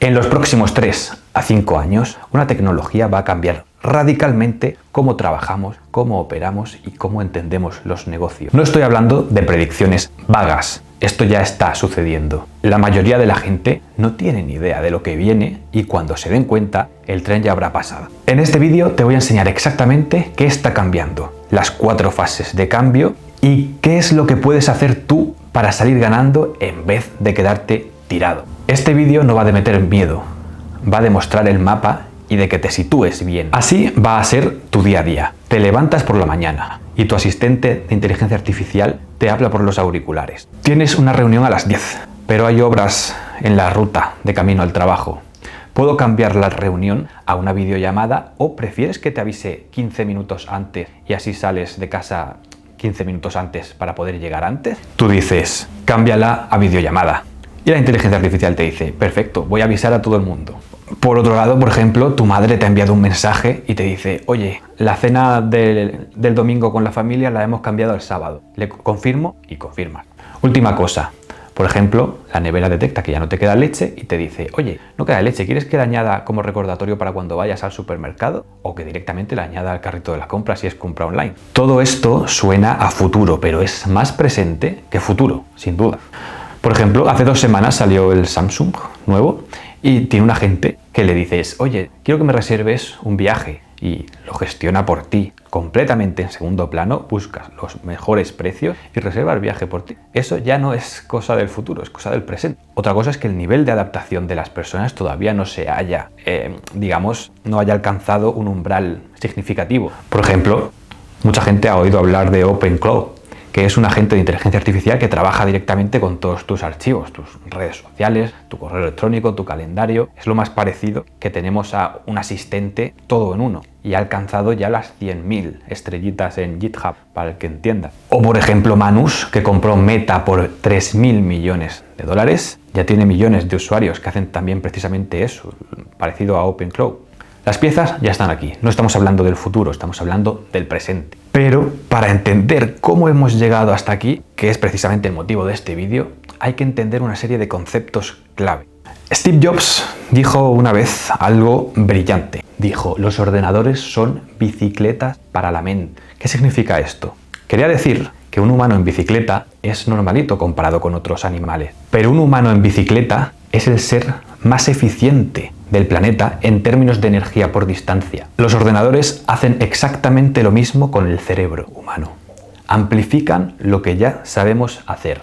En los próximos 3 a 5 años, una tecnología va a cambiar radicalmente cómo trabajamos, cómo operamos y cómo entendemos los negocios. No estoy hablando de predicciones vagas. Esto ya está sucediendo. La mayoría de la gente no tiene ni idea de lo que viene y cuando se den cuenta, el tren ya habrá pasado. En este vídeo te voy a enseñar exactamente qué está cambiando, las 4 fases de cambio y qué es lo que puedes hacer tú para salir ganando en vez de quedarte tirado. Este vídeo no va de meter miedo, va a demostrar el mapa y de que te sitúes bien. Así va a ser tu día a día. Te levantas por la mañana y tu asistente de inteligencia artificial te habla por los auriculares. Tienes una reunión a las 10, pero hay obras en la ruta de camino al trabajo. ¿Puedo cambiar la reunión a una videollamada o prefieres que te avise 15 minutos antes y así sales de casa 15 minutos antes para poder llegar antes? Tú dices, cámbiala a videollamada. Y la inteligencia artificial te dice, perfecto, voy a avisar a todo el mundo. Por otro lado, por ejemplo, tu madre te ha enviado un mensaje y te dice, oye, la cena del domingo con la familia la hemos cambiado al sábado. Le confirmo y confirmas. Última cosa, por ejemplo, la nevera detecta que ya no te queda leche y te dice, oye, no queda leche, ¿quieres que la añada como recordatorio para cuando vayas al supermercado? O que directamente la añada al carrito de la compra si es compra online. Todo esto suena a futuro, pero es más presente que futuro, sin duda. Por ejemplo, hace 2 semanas salió el Samsung nuevo y tiene un agente que le dices, oye, quiero que me reserves un viaje y lo gestiona por ti. Completamente en segundo plano, buscas los mejores precios y reserva el viaje por ti. Eso ya no es cosa del futuro, es cosa del presente. Otra cosa es que el nivel de adaptación de las personas todavía no se haya, no haya alcanzado un umbral significativo. Por ejemplo, mucha gente ha oído hablar de OpenCloud, que es un agente de inteligencia artificial que trabaja directamente con todos tus archivos, tus redes sociales, tu correo electrónico, tu calendario. Es lo más parecido que tenemos a un asistente todo en uno y ha alcanzado ya las 100.000 estrellitas en GitHub, para el que entienda. O por ejemplo Manus, que compró Meta por 3.000 millones de dólares, ya tiene millones de usuarios que hacen también precisamente eso, parecido a OpenCloud. Las piezas ya están aquí, no estamos hablando del futuro, estamos hablando del presente. Pero para entender cómo hemos llegado hasta aquí, que es precisamente el motivo de este vídeo, hay que entender una serie de conceptos clave. Steve Jobs dijo una vez algo brillante. Dijo, los ordenadores son bicicletas para la mente. ¿Qué significa esto? Quería decir que un humano en bicicleta es normalito comparado con otros animales, pero un humano en bicicleta es el ser más eficiente del planeta en términos de energía por distancia. Los ordenadores hacen exactamente lo mismo con el cerebro humano. Amplifican lo que ya sabemos hacer.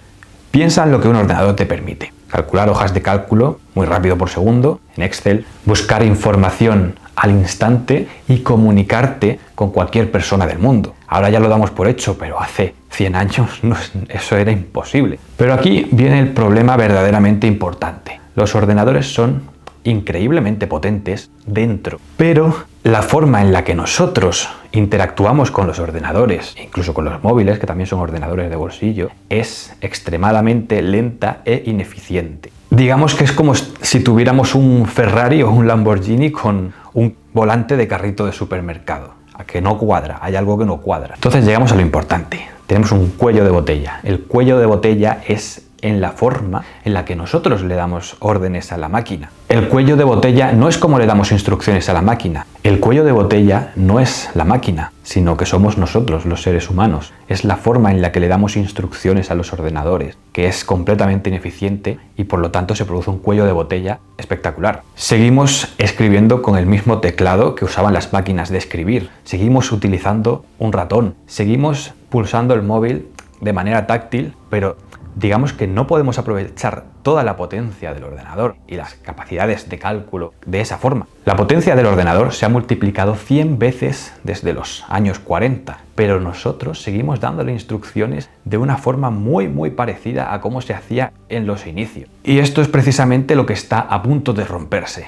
Piensa en lo que un ordenador te permite. Calcular hojas de cálculo muy rápido por segundo en Excel, buscar información al instante y comunicarte con cualquier persona del mundo. Ahora ya lo damos por hecho, pero hace 100 años eso era imposible. Pero aquí viene el problema verdaderamente importante. Los ordenadores son increíblemente potentes dentro, pero la forma en la que nosotros interactuamos con los ordenadores, incluso con los móviles, que también son ordenadores de bolsillo, es extremadamente lenta e ineficiente. Digamos que es como si tuviéramos un Ferrari o un Lamborghini con un volante de carrito de supermercado. A que no cuadra, hay algo que no cuadra. Entonces llegamos a lo importante. Tenemos un cuello de botella. El cuello de botella es en la forma en la que nosotros le damos órdenes a la máquina. El cuello de botella no es como le damos instrucciones a la máquina. El cuello de botella no es la máquina, sino que somos nosotros, los seres humanos. Es la forma en la que le damos instrucciones a los ordenadores, que es completamente ineficiente y por lo tanto se produce un cuello de botella espectacular. Seguimos escribiendo con el mismo teclado que usaban las máquinas de escribir. Seguimos utilizando un ratón. Seguimos pulsando el móvil de manera táctil, pero digamos que no podemos aprovechar toda la potencia del ordenador y las capacidades de cálculo de esa forma. La potencia del ordenador se ha multiplicado 100 veces desde los años 40, pero nosotros seguimos dándole instrucciones de una forma muy parecida a cómo se hacía en los inicios. Y esto es precisamente lo que está a punto de romperse.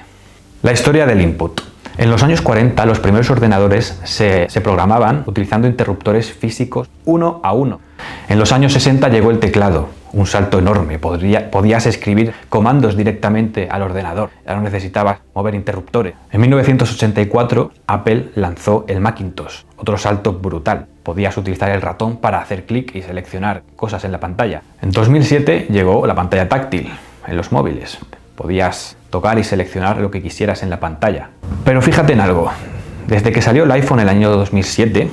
La historia del input. En los años 40 los primeros ordenadores se programaban utilizando interruptores físicos uno a uno. En los años 60 llegó el teclado, un salto enorme. Podías escribir comandos directamente al ordenador, ya no necesitabas mover interruptores. En 1984 Apple lanzó el Macintosh, otro salto brutal. Podías utilizar el ratón para hacer clic y seleccionar cosas en la pantalla. En 2007 llegó la pantalla táctil en los móviles. podías tocar y seleccionar lo que quisieras en la pantalla. Pero fíjate en algo, desde que salió el iPhone en el año 2007,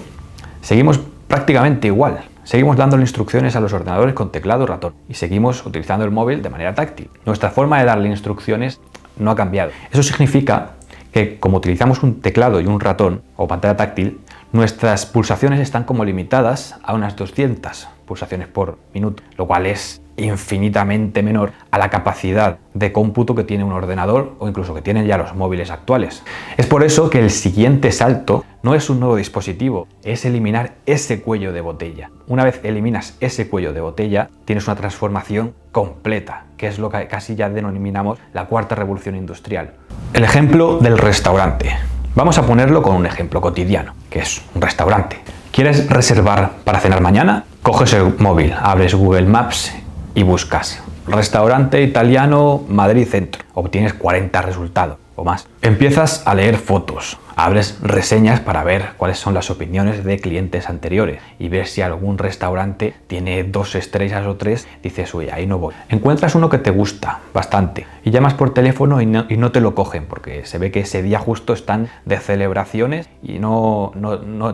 seguimos prácticamente igual. Seguimos dándole instrucciones a los ordenadores con teclado y ratón y seguimos utilizando el móvil de manera táctil. Nuestra forma de darle instrucciones no ha cambiado. Eso significa que como utilizamos un teclado y un ratón o pantalla táctil, nuestras pulsaciones están como limitadas a unas 200 pulsaciones por minuto, lo cual es infinitamente menor a la capacidad de cómputo que tiene un ordenador o incluso que tienen ya los móviles actuales. Es por eso que el siguiente salto no es un nuevo dispositivo, es eliminar ese cuello de botella. Una vez eliminas ese cuello de botella, tienes una transformación completa, que es lo que casi ya denominamos la cuarta revolución industrial. El ejemplo del restaurante. Vamos a ponerlo con un ejemplo cotidiano, que es un restaurante. ¿Quieres reservar para cenar mañana? Coges el móvil, abres Google Maps y buscas restaurante italiano Madrid Centro. Obtienes 40 resultados o más. Empiezas a leer fotos, abres reseñas para ver cuáles son las opiniones de clientes anteriores y ver si algún restaurante tiene 2 estrellas o 3, dices, uy, ahí no voy. Encuentras uno que te gusta bastante y llamas por teléfono y no te lo cogen porque se ve que ese día justo están de celebraciones y no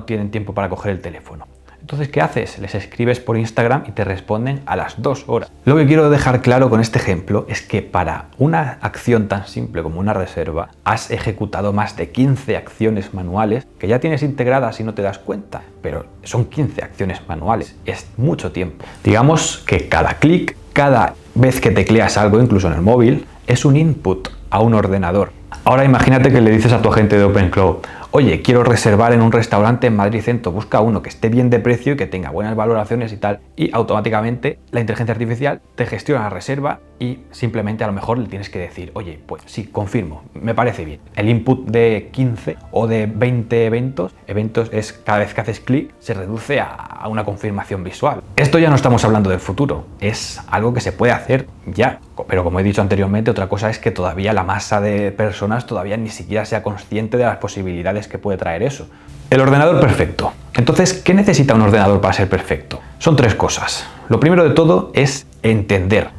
tienen tiempo para coger el teléfono. Entonces, ¿qué haces? Les escribes por Instagram y te responden a las 2 horas. Lo que quiero dejar claro con este ejemplo es que para una acción tan simple como una reserva, has ejecutado más de 15 acciones manuales que ya tienes integradas y no te das cuenta, pero son 15 acciones manuales, es mucho tiempo. Digamos que cada clic, cada vez que tecleas algo, incluso en el móvil, es un input a un ordenador. Ahora imagínate que le dices a tu agente de OpenCloud, oye, quiero reservar en un restaurante en Madrid Centro, busca uno que esté bien de precio y que tenga buenas valoraciones y tal, y automáticamente la inteligencia artificial te gestiona la reserva y simplemente a lo mejor le tienes que decir, oye, pues sí, confirmo, me parece bien. El input de 15 o de 20 eventos es cada vez que haces clic se reduce a una confirmación visual. Esto ya no estamos hablando del futuro, es algo que se puede hacer ya, pero como he dicho anteriormente, otra cosa es que todavía la masa de personas todavía ni siquiera sea consciente de las posibilidades que puede traer eso. El ordenador perfecto. Entonces, ¿qué necesita un ordenador para ser perfecto? Son 3 cosas. Lo primero de todo es entender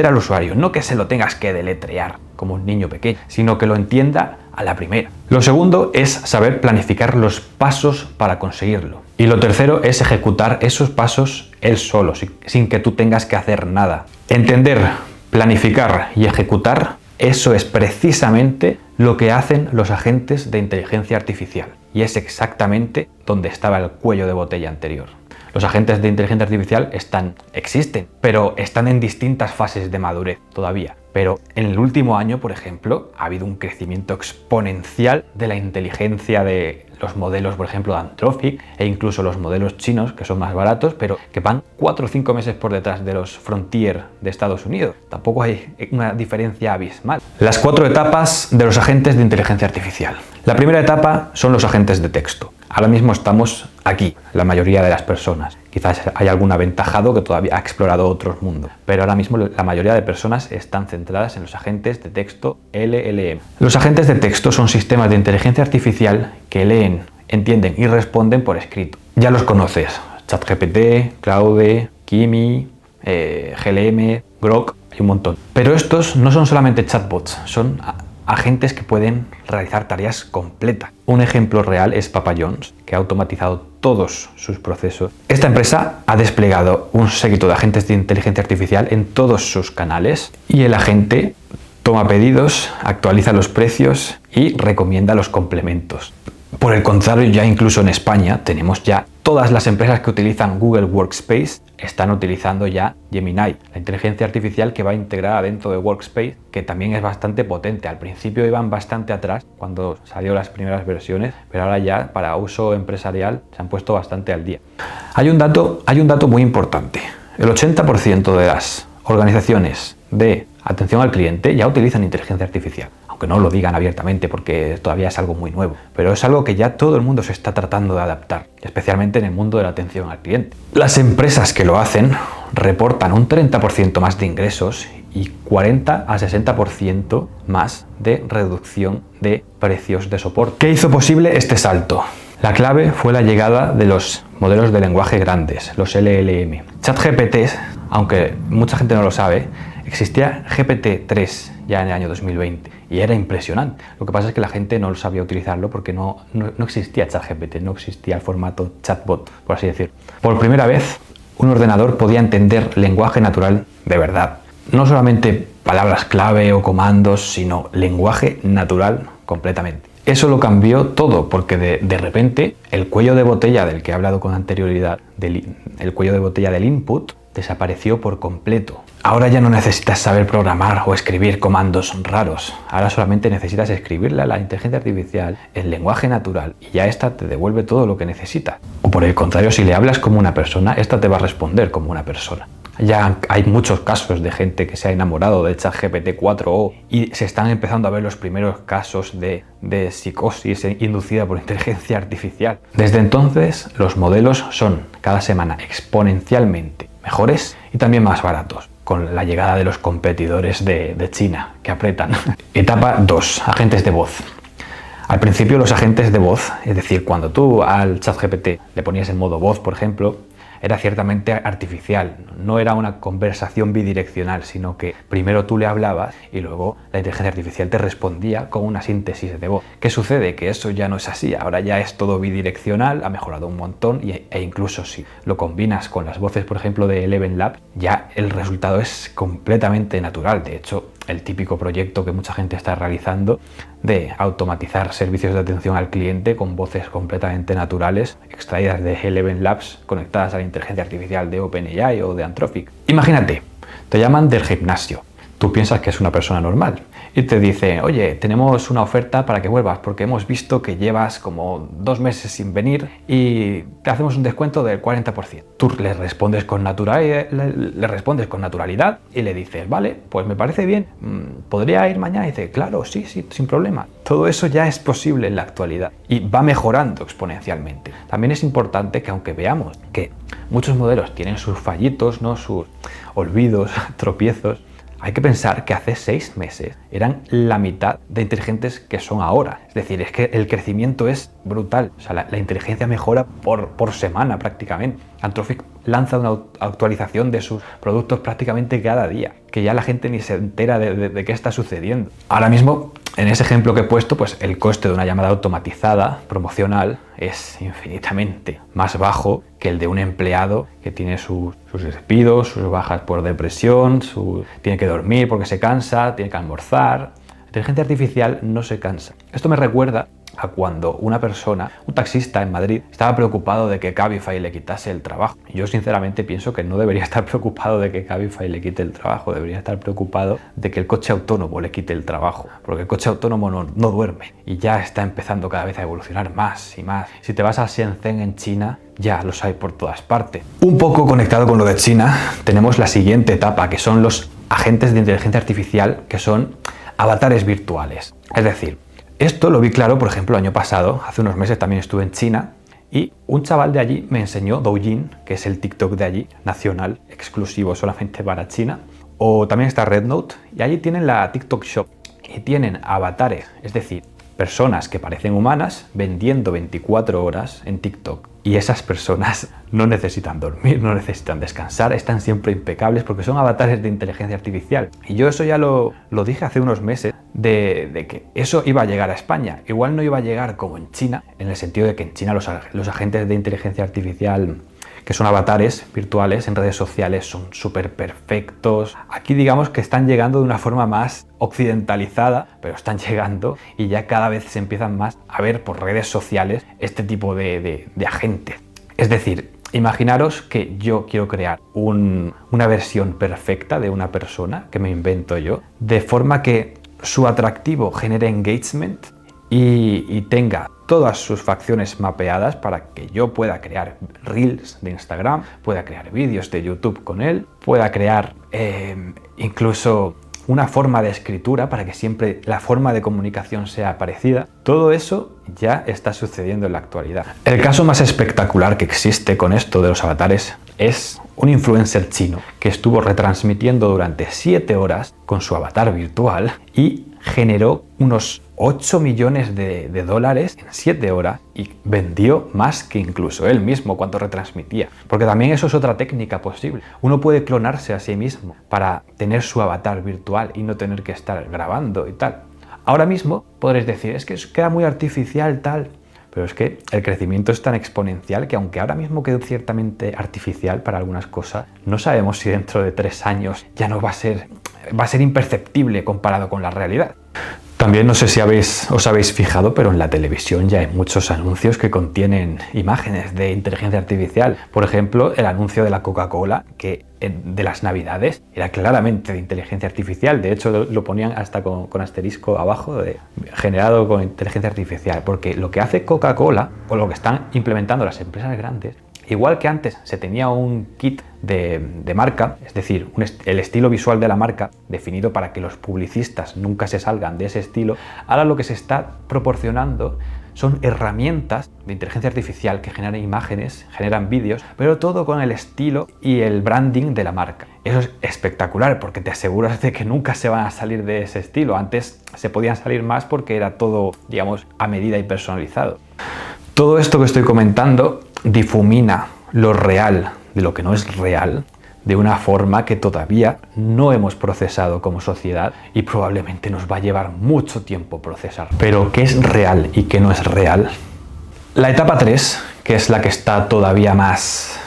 al usuario, no que se lo tengas que deletrear como un niño pequeño, sino que lo entienda a la primera. Lo segundo es saber planificar los pasos para conseguirlo. Y lo tercero es ejecutar esos pasos él solo, sin que tú tengas que hacer nada. Entender, planificar y ejecutar, eso es precisamente lo que hacen los agentes de inteligencia artificial. Y es exactamente donde estaba el cuello de botella anterior. Los agentes de inteligencia artificial existen, pero están en distintas fases de madurez todavía. Pero en el último año, por ejemplo, ha habido un crecimiento exponencial de la inteligencia de los modelos, por ejemplo, de Anthropic e incluso los modelos chinos, que son más baratos, pero que van 4 o 5 meses por detrás de los Frontier de Estados Unidos. Tampoco hay una diferencia abismal. Las 4 etapas de los agentes de inteligencia artificial. La primera etapa son los agentes de texto. Ahora mismo estamos aquí, la mayoría de las personas. Quizás hay algún aventajado que todavía ha explorado otros mundos, pero ahora mismo la mayoría de personas están centradas en los agentes de texto LLM. Los agentes de texto son sistemas de inteligencia artificial que leen, entienden y responden por escrito. Ya los conoces, ChatGPT, Claude, Kimi, GLM, Grok, hay un montón. Pero estos no son solamente chatbots, son agentes que pueden realizar tareas completas. Un ejemplo real es Papa John's, que ha automatizado todos sus procesos. Esta empresa ha desplegado un séquito de agentes de inteligencia artificial en todos sus canales y el agente toma pedidos, actualiza los precios y recomienda los complementos. Por el contrario, ya incluso en España tenemos ya todas las empresas que utilizan Google Workspace están utilizando ya Gemini, la inteligencia artificial que va integrada dentro de Workspace, que también es bastante potente. Al principio iban bastante atrás cuando salieron las primeras versiones, pero ahora ya para uso empresarial se han puesto bastante al día. Hay un dato muy importante. El 80% de las organizaciones de atención al cliente ya utilizan inteligencia artificial, aunque no lo digan abiertamente porque todavía es algo muy nuevo, pero es algo que ya todo el mundo se está tratando de adaptar, especialmente en el mundo de la atención al cliente. Las empresas que lo hacen reportan un 30% más de ingresos y 40 a 60% más de reducción de precios de soporte. ¿Qué hizo posible este salto? La clave fue la llegada de los modelos de lenguaje grandes, los LLM. ChatGPT, aunque mucha gente no lo sabe, existía GPT-3 ya en el año 2020 y era impresionante. Lo que pasa es que la gente no sabía utilizarlo porque no existía ChatGPT, no existía el formato chatbot, por así decirlo. Por primera vez, un ordenador podía entender lenguaje natural de verdad. No solamente palabras clave o comandos, sino lenguaje natural completamente. Eso lo cambió todo, porque de repente el cuello de botella del que he hablado con anterioridad, el cuello de botella del input, desapareció por completo. Ahora ya no necesitas saber programar o escribir comandos raros. Ahora solamente necesitas escribirle a la inteligencia artificial en lenguaje natural y ya esta te devuelve todo lo que necesita. O por el contrario, si le hablas como una persona, esta te va a responder como una persona. Ya hay muchos casos de gente que se ha enamorado de ChatGPT 4o y se están empezando a ver los primeros casos de psicosis inducida por inteligencia artificial. Desde entonces, los modelos son cada semana exponencialmente mejores y también más baratos, con la llegada de los competidores de China, que apretan. Etapa 2. Agentes de voz. Al principio los agentes de voz, es decir, cuando tú al ChatGPT le ponías en modo voz, por ejemplo, era ciertamente artificial, no era una conversación bidireccional, sino que primero tú le hablabas y luego la inteligencia artificial te respondía con una síntesis de voz. ¿Qué sucede? Que eso ya no es así, ahora ya es todo bidireccional, ha mejorado un montón e incluso si lo combinas con las voces, por ejemplo, de Eleven Labs, ya el resultado es completamente natural. De hecho, el típico proyecto que mucha gente está realizando de automatizar servicios de atención al cliente con voces completamente naturales extraídas de Eleven Labs conectadas a la inteligencia artificial de OpenAI o de Anthropic. Imagínate, te llaman del gimnasio, tú piensas que es una persona normal y te dice, oye, tenemos una oferta para que vuelvas porque hemos visto que llevas como 2 meses sin venir y te hacemos un descuento del 40%. Tú le respondes con naturalidad y le dices, vale, pues me parece bien, ¿podría ir mañana? Y dice, claro, sí, sin problema. Todo eso ya es posible en la actualidad y va mejorando exponencialmente. También es importante que aunque veamos que muchos modelos tienen sus fallitos, ¿no? Sus olvidos, tropiezos, hay que pensar que hace 6 meses eran la mitad de inteligentes que son ahora. Es decir, es que el crecimiento es brutal. O sea, la inteligencia mejora por semana prácticamente. Anthropic lanza una actualización de sus productos prácticamente cada día, que ya la gente ni se entera de qué está sucediendo. Ahora mismo, en ese ejemplo que he puesto, pues el coste de una llamada automatizada promocional es infinitamente más bajo que el de un empleado que tiene sus despidos, sus bajas por depresión, tiene que dormir porque se cansa, tiene que almorzar. La inteligencia artificial no se cansa. Esto me recuerda a cuando una persona, un taxista en Madrid, estaba preocupado de que Cabify le quitase el trabajo. Yo sinceramente pienso que no debería estar preocupado de que Cabify le quite el trabajo, debería estar preocupado de que el coche autónomo le quite el trabajo, porque el coche autónomo no duerme y ya está empezando cada vez a evolucionar más y más. Si te vas a Shenzhen en China, ya los hay por todas partes. Un poco conectado con lo de China, tenemos la siguiente etapa, que son los agentes de inteligencia artificial, que son avatares virtuales. Es decir, esto lo vi claro, por ejemplo, el año pasado, hace unos meses también estuve en China y un chaval de allí me enseñó Douyin, que es el TikTok de allí, nacional, exclusivo solamente para China, o también está RedNote, y allí tienen la TikTok Shop y tienen avatares, es decir, personas que parecen humanas vendiendo 24 horas en TikTok. Y esas personas no necesitan dormir, no necesitan descansar, están siempre impecables porque son avatares de inteligencia artificial. Y yo eso ya lo dije hace unos meses, de que eso iba a llegar a España. Igual no iba a llegar como en China, en el sentido de que en China los agentes de inteligencia artificial, que son avatares virtuales en redes sociales, son súper perfectos. Aquí digamos que están llegando de una forma más occidentalizada, pero están llegando y ya cada vez se empiezan más a ver por redes sociales este tipo de agentes. Es decir, imaginaros que yo quiero crear una versión perfecta de una persona que me invento yo, de forma que su atractivo genere engagement y tenga todas sus facciones mapeadas para que yo pueda crear reels de Instagram, pueda crear vídeos de YouTube con él, pueda crear incluso una forma de escritura para que siempre la forma de comunicación sea parecida. Todo eso ya está sucediendo en la actualidad. El caso más espectacular que existe con esto de los avatares es un influencer chino que estuvo retransmitiendo durante 7 horas con su avatar virtual y generó unos 8 millones de dólares en 7 horas y vendió más que incluso él mismo cuando retransmitía. Porque también eso es otra técnica posible. Uno puede clonarse a sí mismo para tener su avatar virtual y no tener que estar grabando y tal. Ahora mismo podréis decir, es que queda muy artificial tal, pero es que el crecimiento es tan exponencial que aunque ahora mismo quede ciertamente artificial para algunas cosas, no sabemos si dentro de 3 años ya no va a ser imperceptible comparado con la realidad. También no sé si os habéis fijado, pero en la televisión ya hay muchos anuncios que contienen imágenes de inteligencia artificial. Por ejemplo, el anuncio de la Coca-Cola, que de las Navidades era claramente de inteligencia artificial. De hecho, lo ponían hasta con asterisco abajo, generado con inteligencia artificial. Porque lo que hace Coca-Cola, o lo que están implementando las empresas grandes, igual que antes se tenía un kit de marca, es decir, el estilo visual de la marca definido para que los publicistas nunca se salgan de ese estilo, ahora lo que se está proporcionando son herramientas de inteligencia artificial que generan imágenes, generan vídeos, pero todo con el estilo y el branding de la marca. Eso es espectacular porque te aseguras de que nunca se van a salir de ese estilo. Antes se podían salir más porque era todo, digamos, a medida y personalizado. Todo esto que estoy comentando difumina lo real de lo que no es real de una forma que todavía no hemos procesado como sociedad y probablemente nos va a llevar mucho tiempo procesar. Pero ¿qué es real y qué no es real? La etapa 3, que es la que está todavía más,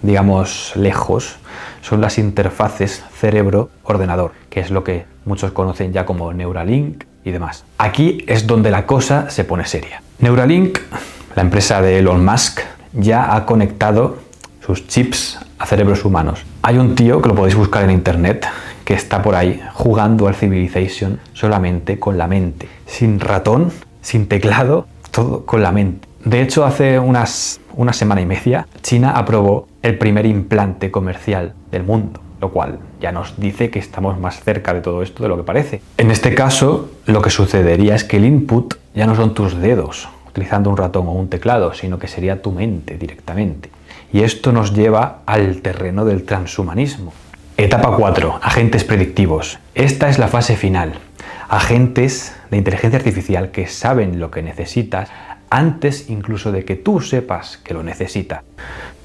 digamos, lejos, son las interfaces cerebro-ordenador, que es lo que muchos conocen ya como Neuralink y demás. Aquí es donde la cosa se pone seria. Neuralink, la empresa de Elon Musk, ya ha conectado sus chips a cerebros humanos. Hay un tío que lo podéis buscar en internet que está por ahí jugando al Civilization solamente con la mente, sin ratón, sin teclado, todo con la mente. De hecho, hace una semana y media, China aprobó el primer implante comercial del mundo, lo cual ya nos dice que estamos más cerca de todo esto de lo que parece. En este caso, lo que sucedería es que el input ya no son tus dedos, utilizando un ratón o un teclado, sino que sería tu mente directamente. Y esto nos lleva al terreno del transhumanismo. Etapa 4. Agentes predictivos. Esta es la fase final. Agentes de inteligencia artificial que saben lo que necesitas antes incluso de que tú sepas que lo necesitas.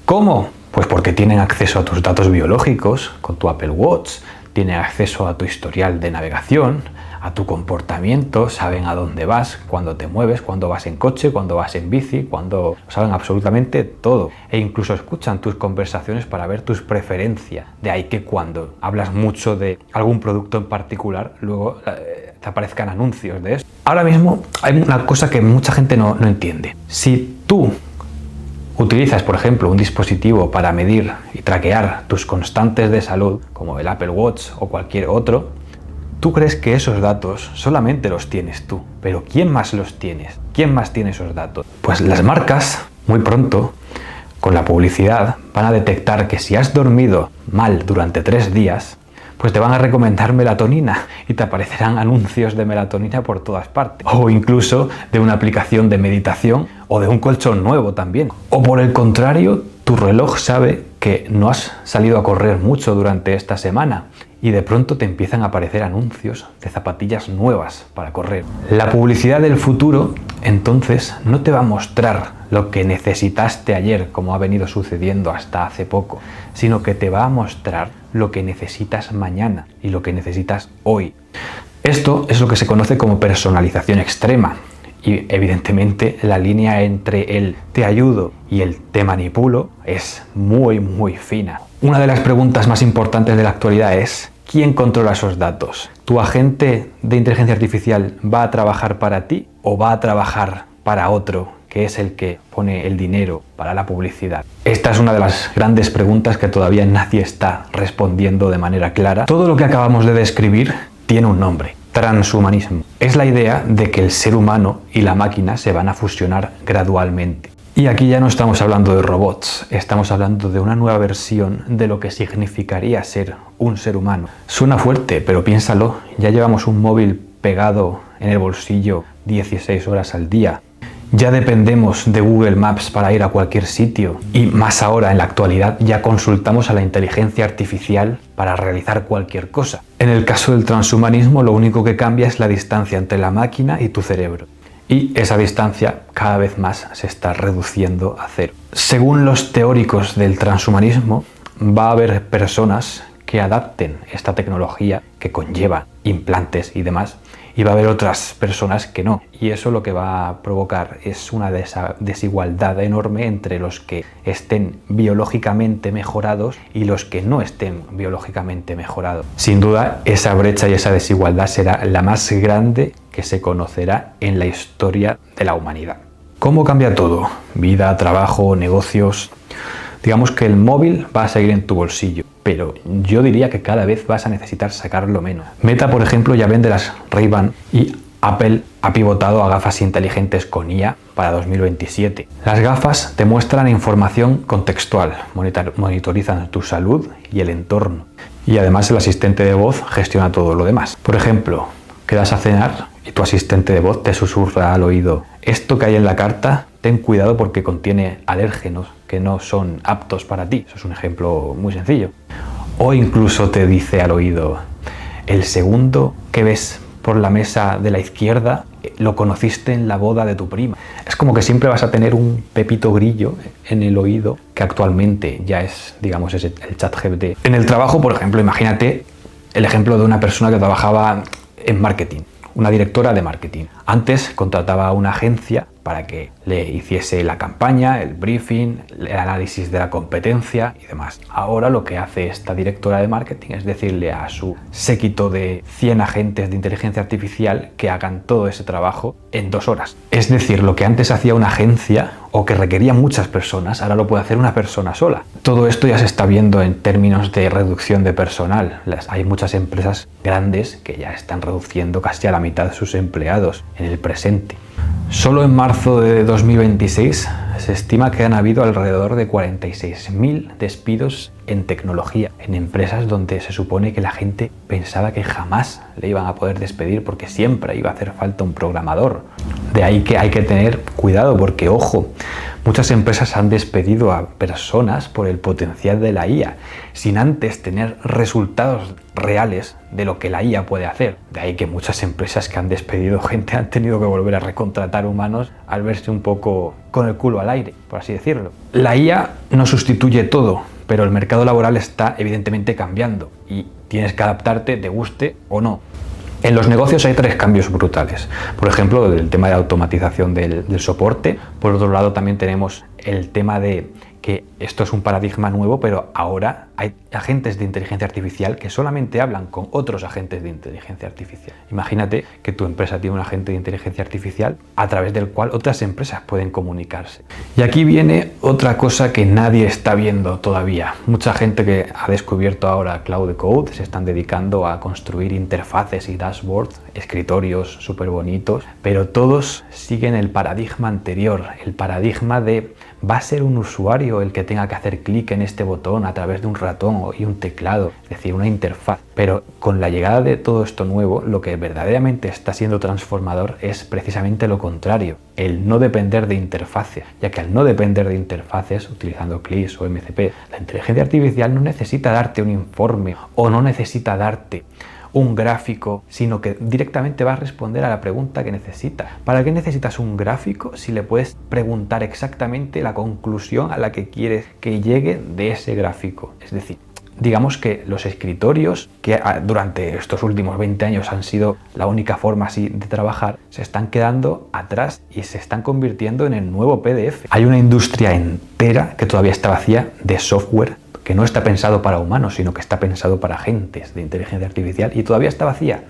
¿Cómo? Pues porque tienen acceso a tus datos biológicos con tu Apple Watch, tienen acceso a tu historial de navegación, a tu comportamiento, saben a dónde vas, cuándo te mueves, cuándo vas en coche, cuándo vas en bici, saben absolutamente todo. E incluso escuchan tus conversaciones para ver tus preferencias. De ahí que cuando hablas mucho de algún producto en particular, luego te aparezcan anuncios de eso. Ahora mismo hay una cosa que mucha gente no entiende. Si tú utilizas, por ejemplo, un dispositivo para medir y traquear tus constantes de salud, como el Apple Watch o cualquier otro, tú crees que esos datos solamente los tienes tú, pero ¿quién más los tienes? ¿Quién más tiene esos datos? Pues las marcas, muy pronto, con la publicidad, van a detectar que si has dormido mal durante 3 días, pues te van a recomendar melatonina y te aparecerán anuncios de melatonina por todas partes. O incluso de una aplicación de meditación o de un colchón nuevo también. O por el contrario, tu reloj sabe que no has salido a correr mucho durante esta semana y de pronto te empiezan a aparecer anuncios de zapatillas nuevas para correr. La publicidad del futuro, entonces, no te va a mostrar lo que necesitaste ayer, como ha venido sucediendo hasta hace poco, sino que te va a mostrar lo que necesitas mañana y lo que necesitas hoy. Esto es lo que se conoce como personalización extrema. Y evidentemente la línea entre el te ayudo y el te manipulo es muy fina. Una de las preguntas más importantes de la actualidad es ¿quién controla esos datos? ¿Tu agente de inteligencia artificial va a trabajar para ti o va a trabajar para otro que es el que pone el dinero para la publicidad? Esta es una de las grandes preguntas que todavía nadie está respondiendo de manera clara. Todo lo que acabamos de describir tiene un nombre: transhumanismo. Es la idea de que el ser humano y la máquina se van a fusionar gradualmente. Y aquí ya no estamos hablando de robots, estamos hablando de una nueva versión de lo que significaría ser un ser humano. Suena fuerte, pero piénsalo, ya llevamos un móvil pegado en el bolsillo 16 horas al día Ya dependemos de Google Maps para ir a cualquier sitio y más ahora en la actualidad ya consultamos a la inteligencia artificial para realizar cualquier cosa. En el caso del transhumanismo lo único que cambia es la distancia entre la máquina y tu cerebro. Y esa distancia cada vez más se está reduciendo a cero. Según los teóricos del transhumanismo, va a haber personas que adapten esta tecnología que conlleva implantes y demás, y va a haber otras personas que no. Y eso lo que va a provocar es una desigualdad enorme entre los que estén biológicamente mejorados y los que no estén biológicamente mejorados. Sin duda, esa brecha y esa desigualdad será la más grande que se conocerá en la historia de la humanidad. ¿Cómo cambia todo? Vida, trabajo, negocios. Digamos que el móvil va a seguir en tu bolsillo, pero yo diría que cada vez vas a necesitar sacarlo menos. Meta, por ejemplo, ya vende las Ray-Ban y Apple ha pivotado a gafas inteligentes con IA para 2027. Las gafas te muestran información contextual, monitorizan tu salud y el entorno. Y además el asistente de voz gestiona todo lo demás. Por ejemplo, quedas a cenar y tu asistente de voz te susurra al oído: esto que hay en la carta, ten cuidado porque contiene alérgenos que no son aptos para ti. Eso es un ejemplo muy sencillo. O incluso te dice al oído: el segundo que ves por la mesa de la izquierda lo conociste en la boda de tu prima. Es como que siempre vas a tener un Pepito Grillo en el oído, que actualmente ya es, digamos, el ChatGPT. En el trabajo, por ejemplo, imagínate el ejemplo de una persona que trabajaba en marketing, una directora de marketing. Antes contrataba a una agencia para que le hiciese la campaña, el briefing, el análisis de la competencia y demás. Ahora lo que hace esta directora de marketing es decirle a su séquito de 100 agentes de inteligencia artificial que hagan todo ese trabajo en 2 horas. Es decir, lo que antes hacía una agencia o que requería muchas personas, ahora lo puede hacer una persona sola. Todo esto ya se está viendo en términos de reducción de personal. Hay muchas empresas grandes que ya están reduciendo casi a la mitad de sus empleados en el presente. Solo en marzo de 2026 se estima que han habido alrededor de 46.000 despidos en tecnología, en empresas donde se supone que la gente pensaba que jamás le iban a poder despedir porque siempre iba a hacer falta un programador. De ahí que hay que tener cuidado porque, ojo, muchas empresas han despedido a personas por el potencial de la IA, sin antes tener resultados reales de lo que la IA puede hacer. De ahí que muchas empresas que han despedido gente han tenido que volver a recontratar humanos al verse un poco con el culo al aire, por así decirlo. La IA no sustituye todo, pero el mercado laboral está evidentemente cambiando y tienes que adaptarte, te guste o no. En los negocios hay 3 cambios brutales. Por ejemplo, el tema de automatización del soporte. Por otro lado, también tenemos el tema de que esto es un paradigma nuevo, pero ahora hay agentes de inteligencia artificial que solamente hablan con otros agentes de inteligencia artificial. Imagínate que tu empresa tiene un agente de inteligencia artificial a través del cual otras empresas pueden comunicarse. Y aquí viene otra cosa que nadie está viendo todavía. Mucha gente que ha descubierto ahora Cloud Code se están dedicando a construir interfaces y dashboards, escritorios súper bonitos, pero todos siguen el paradigma anterior, el paradigma de va a ser un usuario el que tenga que hacer clic en este botón a través de un ratón y un teclado, es decir, una interfaz. Pero con la llegada de todo esto nuevo, lo que verdaderamente está siendo transformador es precisamente lo contrario, el no depender de interfaces, ya que al no depender de interfaces, utilizando CLIs o MCP, la inteligencia artificial no necesita darte un informe o no necesita darte un gráfico, sino que directamente va a responder a la pregunta que necesita. ¿Para qué necesitas un gráfico si le puedes preguntar exactamente la conclusión a la que quieres que llegue de ese gráfico? Es decir, digamos que los escritorios, que durante estos últimos 20 años han sido la única forma así de trabajar, se están quedando atrás y se están convirtiendo en el nuevo PDF. Hay una industria entera que todavía está vacía de software que no está pensado para humanos, sino que está pensado para agentes de inteligencia artificial y todavía está vacía.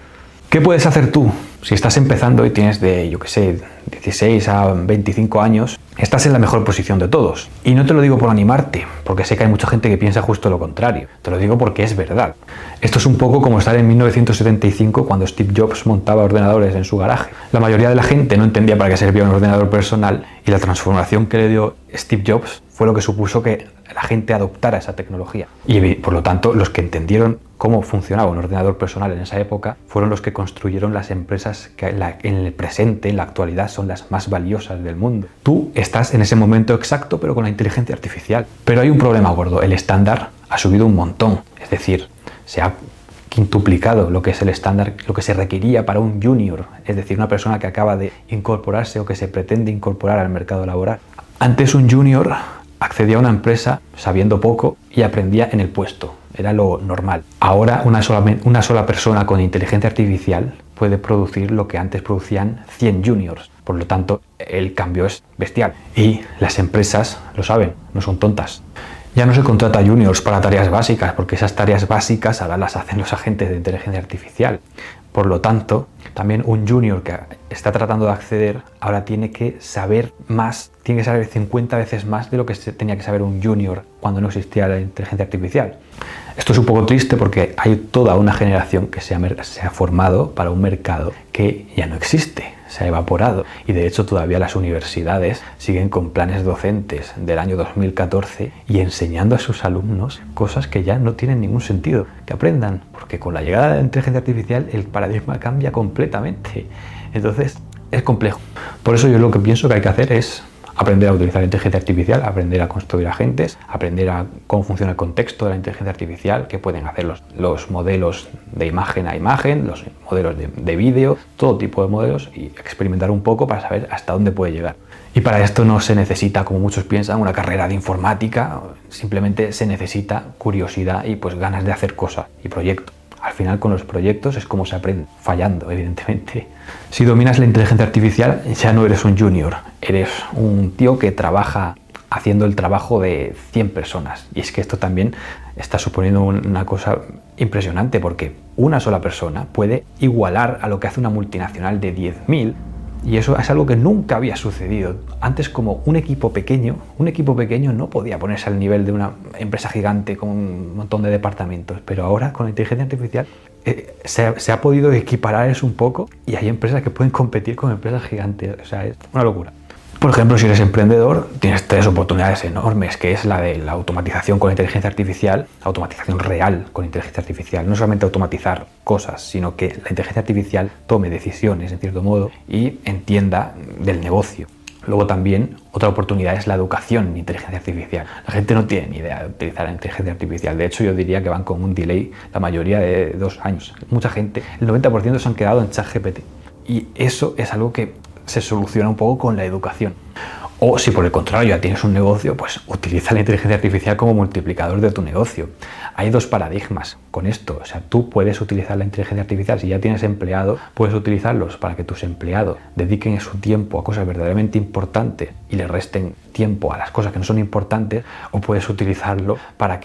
¿Qué puedes hacer tú? Si estás empezando y tienes de, 16 a 25 años, estás en la mejor posición de todos. Y no te lo digo por animarte, porque sé que hay mucha gente que piensa justo lo contrario. Te lo digo porque es verdad. Esto es un poco como estar en 1975 cuando Steve Jobs montaba ordenadores en su garaje. La mayoría de la gente no entendía para qué servía un ordenador personal y la transformación que le dio Steve Jobs fue lo que supuso que la gente adoptara esa tecnología. Y por lo tanto, los que entendieron cómo funcionaba un ordenador personal en esa época fueron los que construyeron las empresas que en el presente, en la actualidad, son las más valiosas del mundo. Tú estás en ese momento exacto, pero con la inteligencia artificial. Pero hay un problema gordo, el estándar ha subido un montón, es decir, se ha quintuplicado lo que es el estándar, lo que se requería para un junior, es decir, una persona que acaba de incorporarse o que se pretende incorporar al mercado laboral. Antes un junior accedía a una empresa sabiendo poco y aprendía en el puesto, era lo normal. Ahora una sola persona con inteligencia artificial puede producir lo que antes producían 100 juniors. Por lo tanto, el cambio es bestial. Y las empresas lo saben, no son tontas. Ya no se contrata juniors para tareas básicas, porque esas tareas básicas ahora las hacen los agentes de inteligencia artificial. Por lo tanto, también un junior que está tratando de acceder ahora tiene que saber más, tiene que saber 50 veces más de lo que tenía que saber un junior cuando no existía la inteligencia artificial. Esto es un poco triste porque hay toda una generación que se ha formado para un mercado que ya no existe, se ha evaporado. Y de hecho todavía las universidades siguen con planes docentes del año 2014 y enseñando a sus alumnos cosas que ya no tienen ningún sentido que aprendan, porque con la llegada de la inteligencia artificial el paradigma cambia completamente. Entonces es complejo. Por eso yo lo que pienso que hay que hacer es aprender a utilizar la inteligencia artificial, aprender a construir agentes, aprender a cómo funciona el contexto de la inteligencia artificial, qué pueden hacer los modelos de imagen a imagen, los modelos de vídeo, todo tipo de modelos, y experimentar un poco para saber hasta dónde puede llegar. Y para esto no se necesita, como muchos piensan, una carrera de informática, simplemente se necesita curiosidad y pues ganas de hacer cosas y proyectos. Al final con los proyectos es como se aprende, fallando evidentemente. Si dominas la inteligencia artificial ya no eres un junior, eres un tío que trabaja haciendo el trabajo de 100 personas. Y es que esto también está suponiendo una cosa impresionante, porque una sola persona puede igualar a lo que hace una multinacional de 10.000. Y eso es algo que nunca había sucedido. Antes, como un equipo pequeño no podía ponerse al nivel de una empresa gigante con un montón de departamentos, pero ahora con la inteligencia artificial se ha podido equiparar eso un poco y hay empresas que pueden competir con empresas gigantes. O sea, es una locura. Por ejemplo, si eres emprendedor, tienes 3 oportunidades enormes, que es la de la automatización con inteligencia artificial, automatización real con inteligencia artificial. No solamente automatizar cosas, sino que la inteligencia artificial tome decisiones, en cierto modo, y entienda del negocio. Luego también, otra oportunidad es la educación en inteligencia artificial. La gente no tiene ni idea de utilizar la inteligencia artificial. De hecho, yo diría que van con un delay la mayoría de 2 años. Mucha gente, el 90% se han quedado en ChatGPT. Y eso es algo que se soluciona un poco con la educación. O si por el contrario ya tienes un negocio, pues utiliza la inteligencia artificial como multiplicador de tu negocio. Hay 2 paradigmas con esto. O sea, tú puedes utilizar la inteligencia artificial, si ya tienes empleados, puedes utilizarlos para que tus empleados dediquen su tiempo a cosas verdaderamente importantes y le resten tiempo a las cosas que no son importantes, o puedes utilizarlo para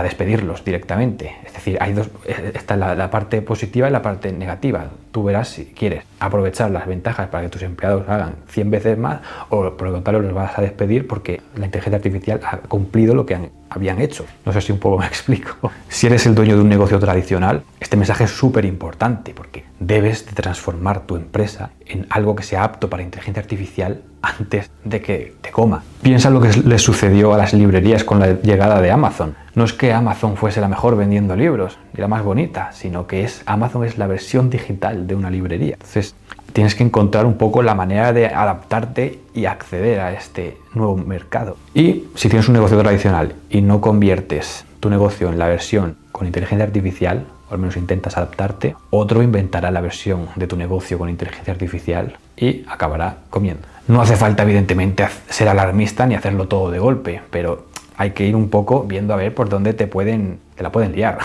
despedirlos directamente. Es decir, hay dos, está la parte positiva y la parte negativa. Tú verás si quieres aprovechar las ventajas para que tus empleados hagan 100 veces más, o por el contrario los vas a despedir porque la inteligencia artificial ha cumplido lo que habían hecho. No sé si un poco me explico. Si eres el dueño de un negocio tradicional, este mensaje es súper importante, porque debes de transformar tu empresa en algo que sea apto para inteligencia artificial antes de que te coma. Piensa lo que les sucedió a las librerías con la llegada de Amazon. No es que Amazon fuese la mejor vendiendo libros y la más bonita, sino que Amazon es la versión digital de una librería. Entonces, tienes que encontrar un poco la manera de adaptarte y acceder a este nuevo mercado. Y si tienes un negocio tradicional y no conviertes tu negocio en la versión con inteligencia artificial, o al menos intentas adaptarte, otro inventará la versión de tu negocio con inteligencia artificial y acabará comiendo. No hace falta, evidentemente, ser alarmista ni hacerlo todo de golpe, pero hay que ir un poco viendo a ver por dónde te la pueden liar.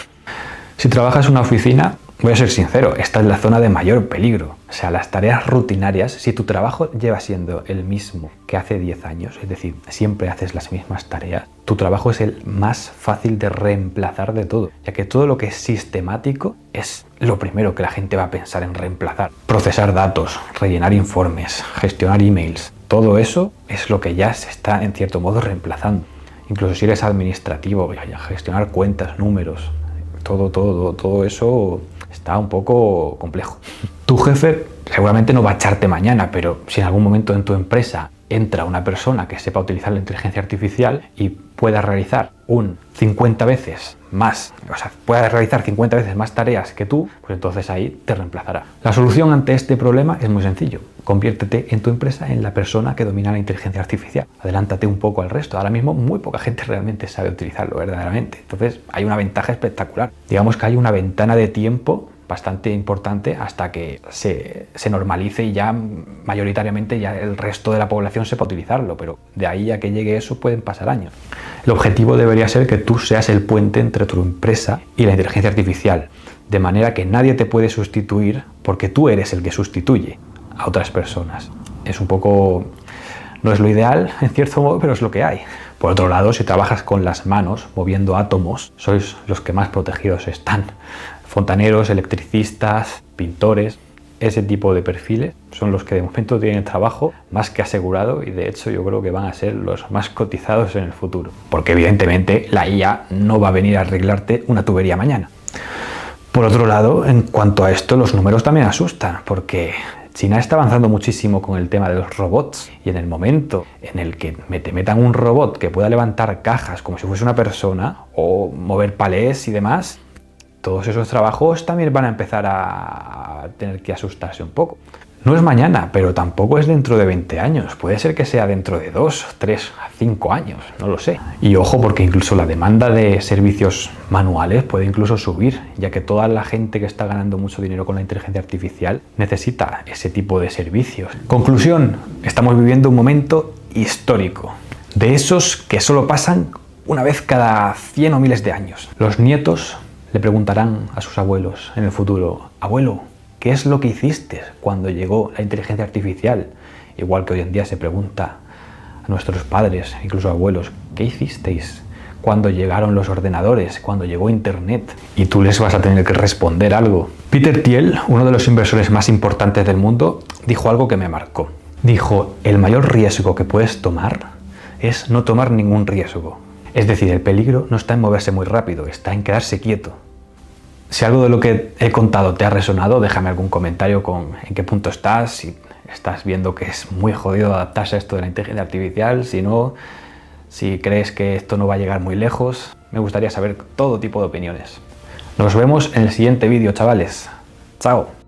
Si trabajas en una oficina, voy a ser sincero, esta es la zona de mayor peligro. O sea, las tareas rutinarias, si tu trabajo lleva siendo el mismo que hace 10 años, es decir, siempre haces las mismas tareas, tu trabajo es el más fácil de reemplazar de todo, ya que todo lo que es sistemático es lo primero que la gente va a pensar en reemplazar. Procesar datos, rellenar informes, gestionar emails, todo eso es lo que ya se está en cierto modo reemplazando. Incluso si eres administrativo, gestionar cuentas, números, todo eso está un poco complejo. Tu jefe seguramente no va a echarte mañana, pero si en algún momento en tu empresa entra una persona que sepa utilizar la inteligencia artificial y pueda realizar un 50 veces más, o sea, pueda realizar 50 veces más tareas que tú, pues entonces ahí te reemplazará. La solución ante este problema es muy sencillo. Conviértete en tu empresa en la persona que domina la inteligencia artificial. Adelántate un poco al resto. Ahora mismo muy poca gente realmente sabe utilizarlo verdaderamente. Entonces hay una ventaja espectacular. Digamos que hay una ventana de tiempo bastante importante hasta que se normalice y ya mayoritariamente ya el resto de la población sepa utilizarlo, pero de ahí a que llegue eso pueden pasar años. El objetivo debería ser que tú seas el puente entre tu empresa y la inteligencia artificial, de manera que nadie te puede sustituir porque tú eres el que sustituye a otras personas. Es un poco... no es lo ideal en cierto modo, pero es lo que hay. Por otro lado, si trabajas con las manos, moviendo átomos, sois los que más protegidos están. Fontaneros, electricistas, pintores, ese tipo de perfiles son los que de momento tienen trabajo más que asegurado y de hecho yo creo que van a ser los más cotizados en el futuro. Porque evidentemente la IA no va a venir a arreglarte una tubería mañana. Por otro lado, en cuanto a esto, los números también asustan, porque China está avanzando muchísimo con el tema de los robots y en el momento en el que te metan un robot que pueda levantar cajas como si fuese una persona o mover palés y demás, todos esos trabajos también van a empezar a tener que asustarse un poco. No es mañana, pero tampoco es dentro de 20 años. Puede ser que sea dentro de 2, 3, 5 años, no lo sé. Y ojo, porque incluso la demanda de servicios manuales puede incluso subir, ya que toda la gente que está ganando mucho dinero con la inteligencia artificial necesita ese tipo de servicios. Conclusión, estamos viviendo un momento histórico. De esos que solo pasan una vez cada 100 o miles de años. Los nietos le preguntarán a sus abuelos en el futuro: abuelo, ¿qué es lo que hiciste cuando llegó la inteligencia artificial? Igual que hoy en día se pregunta a nuestros padres, incluso abuelos, ¿qué hicisteis cuando llegaron los ordenadores, cuando llegó Internet? Y tú les vas a tener que responder algo. Peter Thiel, uno de los inversores más importantes del mundo, dijo algo que me marcó. Dijo: el mayor riesgo que puedes tomar es no tomar ningún riesgo. Es decir, el peligro no está en moverse muy rápido, está en quedarse quieto. Si algo de lo que he contado te ha resonado, déjame algún comentario con en qué punto estás, si estás viendo que es muy jodido adaptarse a esto de la inteligencia artificial, si no, si crees que esto no va a llegar muy lejos. Me gustaría saber todo tipo de opiniones. Nos vemos en el siguiente vídeo, chavales. ¡Chao!